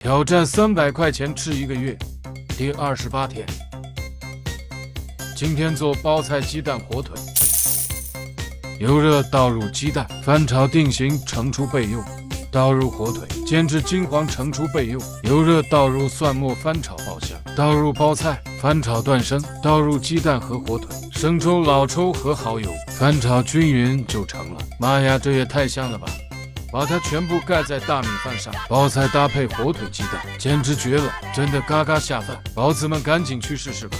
挑战300块钱吃1个月，第28天。今天做包菜鸡蛋火腿，油热倒入鸡蛋，翻炒定型，盛出备用。倒入火腿，煎至金黄，盛出备用。油热倒入蒜末，翻炒爆香。倒入包菜，翻炒断生。倒入鸡蛋和火腿、生抽、老抽和蚝油，翻炒均匀就成了。妈呀，这也太香了吧！把它全部盖在大米饭上，包菜搭配火腿鸡蛋，简直绝了！真的嘎嘎下饭，宝子们赶紧去试试吧。